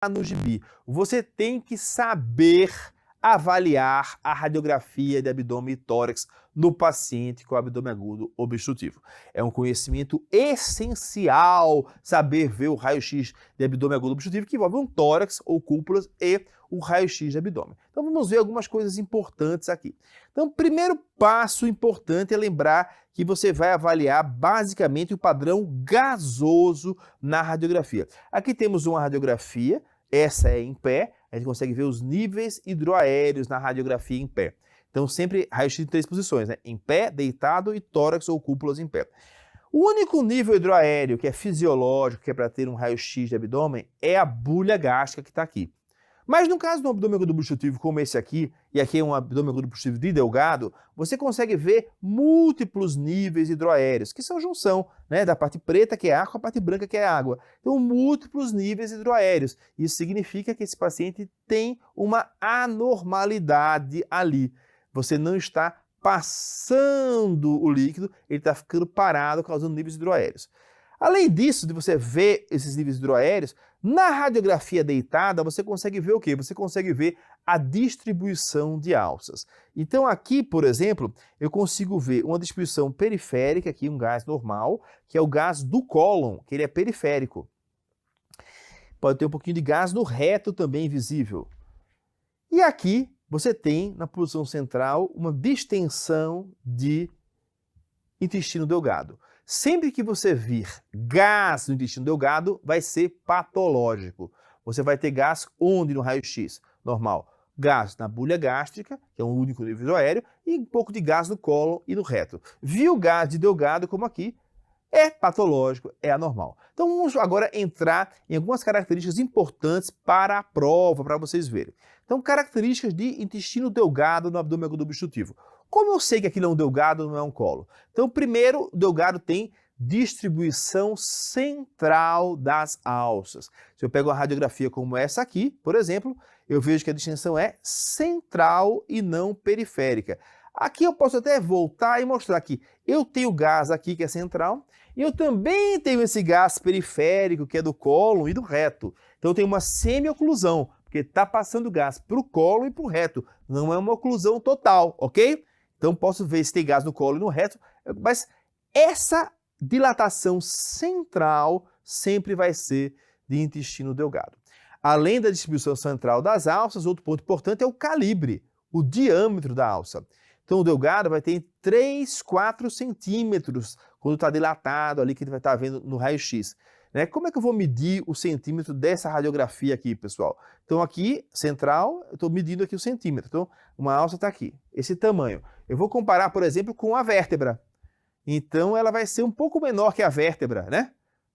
no gibi. Você tem que saber avaliar a radiografia de abdômen e tórax no paciente com abdômen agudo obstrutivo. É um conhecimento essencial saber ver o raio-x de abdômen agudo obstrutivo, que envolve um tórax ou cúpulas e o raio-x de abdômen. Então vamos ver algumas coisas importantes aqui. Então, o primeiro passo importante é lembrar que você vai avaliar basicamente o padrão gasoso na radiografia. Aqui temos uma radiografia, essa é em pé, a gente consegue ver os níveis hidroaéreos na radiografia em pé. Então sempre raio-x em 3 posições, né? Em pé, deitado e tórax ou cúpulas em pé. O único nível hidroaéreo que é fisiológico, que é para ter um raio-x de abdômen, é a bulha gástrica que está aqui. Mas no caso de um abdômen agudo obstrutivo como esse aqui, e aqui é um abdômen agudo obstrutivo de Delgado, você consegue ver múltiplos níveis hidroaéreos, que são junção, né, da parte preta, que é ar, com a parte branca, que é água. Então, múltiplos níveis hidroaéreos. Isso significa que esse paciente tem uma anormalidade ali. Você não está passando o líquido, ele está ficando parado, causando níveis hidroaéreos. Além disso, de você ver esses níveis hidroaéreos, na radiografia deitada você consegue ver o quê? Você consegue ver a distribuição de alças. Então aqui, por exemplo, eu consigo ver uma distribuição periférica, aqui um gás normal, que é o gás do cólon, que ele é periférico. Pode ter um pouquinho de gás no reto também visível. E aqui você tem, na posição central, uma distensão de intestino delgado. Sempre que você vir gás no intestino delgado, vai ser patológico. Você vai ter gás onde no raio-x? Normal. Gás na bulha gástrica, que é um único nível hidroaéreo, e um pouco de gás no cólon e no reto. Viu gás de delgado, como aqui, é patológico, é anormal. Então vamos agora entrar em algumas características importantes para a prova, para vocês verem. Então, características de intestino delgado no abdômen agudo obstrutivo. Como eu sei que aquilo é um delgado, não é um colo? Então, primeiro, o delgado tem distribuição central das alças. Se eu pego uma radiografia como essa aqui, por exemplo, eu vejo que a distensão é central e não periférica. Aqui eu posso até voltar e mostrar que eu tenho gás aqui que é central, e eu também tenho esse gás periférico que é do cólon e do reto. Então eu tenho uma semi-oclusão, porque está passando gás para o cólon e para o reto. Não é uma oclusão total, ok? Então posso ver se tem gás no cólon e no reto, mas essa dilatação central sempre vai ser de intestino delgado. Além da distribuição central das alças, outro ponto importante é o calibre, o diâmetro da alça. Então o delgado vai ter 3, 4 centímetros quando está dilatado ali, que a gente vai estar vendo no raio-x. Né? Como é que eu vou medir o centímetro dessa radiografia aqui, pessoal? Então aqui, central, eu estou medindo aqui o centímetro. Então uma alça está aqui, esse tamanho. Eu vou comparar, por exemplo, com a vértebra. Então ela vai ser um pouco menor que a vértebra, né?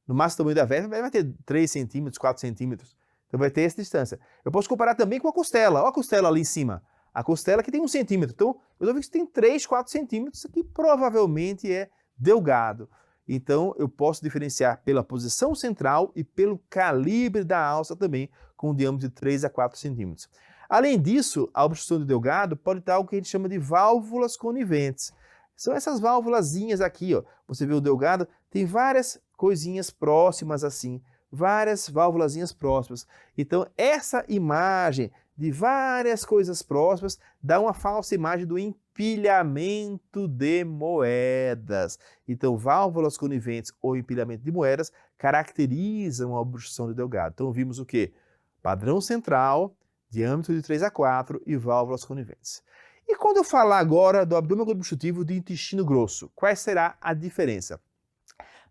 No máximo tamanho da vértebra vai ter 3 centímetros, 4 centímetros. Então vai ter essa distância. Eu posso comparar também com a costela. Olha a costela ali em cima. A costela que tem 1 centímetro. Então, eu estou vendo que tem 3, 4 centímetros. Isso aqui provavelmente é delgado. Então, eu posso diferenciar pela posição central e pelo calibre da alça também, com um diâmetro de 3 a 4 centímetros. Além disso, a obstrução do delgado pode estar o que a gente chama de válvulas coniventes. São essas válvulazinhas aqui, ó. Você vê o delgado, tem várias coisinhas próximas assim, várias válvulazinhas próximas. Então, essa imagem de várias coisas próximas dá uma falsa imagem do empilhamento de moedas. Então, válvulas coniventes ou empilhamento de moedas caracterizam a obstrução do delgado. Então, vimos o quê? Padrão central, diâmetro de 3 a 4 e válvulas coniventes. E quando eu falar agora do abdômen agudo obstrutivo de intestino grosso, qual será a diferença?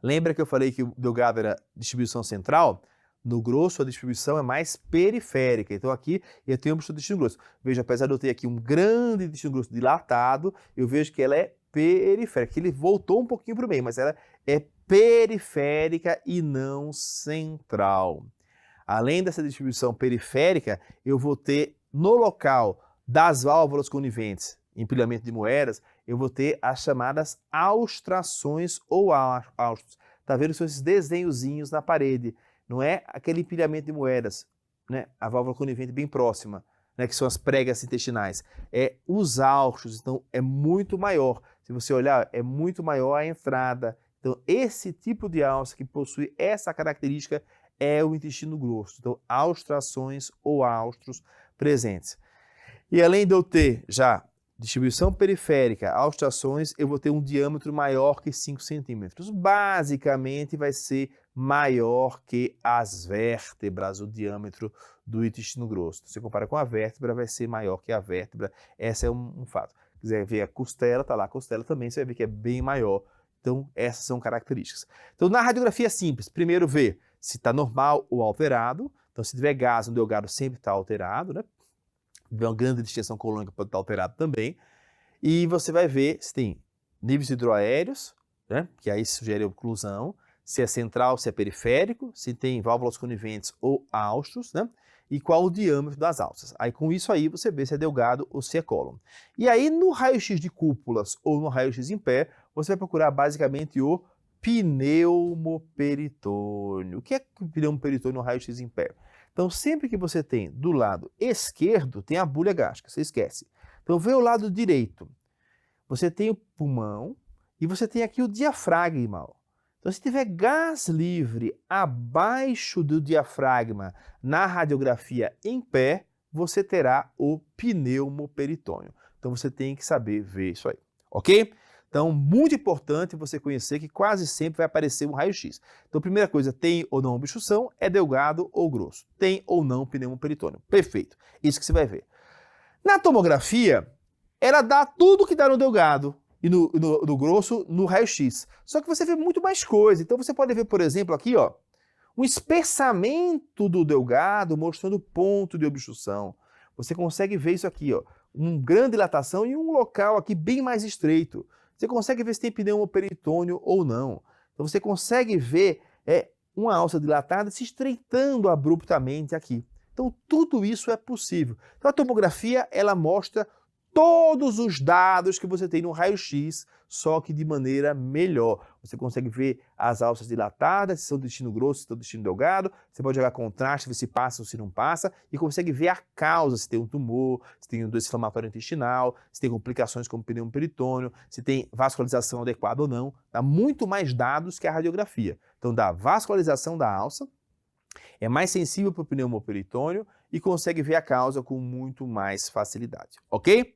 Lembra que eu falei que o delgado era distribuição central? No grosso, a distribuição é mais periférica. Então aqui eu tenho um obstrução do intestino grosso. Veja, apesar de eu ter aqui um grande intestino grosso dilatado, eu vejo que ela é periférica. Ele voltou um pouquinho para o meio, mas ela é periférica e não central. Além dessa distribuição periférica, eu vou ter no local das válvulas coniventes, empilhamento de moedas, eu vou ter as chamadas austrações ou áustros. Tá vendo? São esses desenhozinhos na parede. Não é aquele empilhamento de moedas, né? A válvula conivente bem próxima, né? Que são as pregas intestinais. É os áustros, então é muito maior. Se você olhar, é muito maior a entrada. Então esse tipo de alça que possui essa característica é o intestino grosso. Então, austrações ou austros presentes. E além de eu ter já distribuição periférica, austrações, eu vou ter um diâmetro maior que 5 centímetros. Basicamente, vai ser maior que as vértebras, o diâmetro do intestino grosso. Se você compara com a vértebra, vai ser maior que a vértebra. Esse é um fato. Se quiser ver a costela, tá lá a costela também, você vai ver que é bem maior. Então, essas são características. Então, na radiografia simples, primeiro ver se está normal ou alterado. Então, se tiver gás no delgado, sempre está alterado, né? Uma grande distensão colônica pode estar alterado também. E você vai ver se tem níveis hidroaéreos, né? Que aí sugere oclusão, se é central, se é periférico, se tem válvulas coniventes ou austros, né? E qual o diâmetro das alças. Aí com isso aí você vê se é delgado ou se é cólon. E aí no raio-x de cúpulas ou no raio-x em pé, você vai procurar basicamente o pneumoperitônio. O que é o pneumoperitônio no raio-x em pé? Então, sempre que você tem do lado esquerdo, tem a bolha gástrica, você esquece. Então, vê o lado direito. Você tem o pulmão e você tem aqui o diafragma. Então, se tiver gás livre abaixo do diafragma na radiografia em pé, você terá o pneumoperitônio. Então, você tem que saber ver isso aí, ok? Então, muito importante você conhecer que quase sempre vai aparecer um raio-x. Então, primeira coisa, tem ou não obstrução, é delgado ou grosso. Tem ou não pneumoperitônio. Perfeito. Isso que você vai ver. Na tomografia, ela dá tudo que dá no delgado e no grosso no raio-x. Só que você vê muito mais coisa. Então, você pode ver, por exemplo, aqui, ó, um espessamento do delgado mostrando ponto de obstrução. Você consegue ver isso aqui, ó, uma grande dilatação e um local aqui bem mais estreito. Você consegue ver se tem pneumoperitônio ou não. Então você consegue ver uma alça dilatada se estreitando abruptamente aqui. Então tudo isso é possível. Então a tomografia ela mostra todos os dados que você tem no raio-x, só que de maneira melhor. Você consegue ver as alças dilatadas, se são do intestino grosso, se são do intestino delgado, você pode jogar contraste, ver se passa ou se não passa, e consegue ver a causa, se tem um tumor, se tem um doença inflamatória intestinal, se tem complicações como pneumoperitônio, se tem vascularização adequada ou não. Dá muito mais dados que a radiografia. Então dá vascularização da alça, é mais sensível para o pneumoperitônio e consegue ver a causa com muito mais facilidade, ok?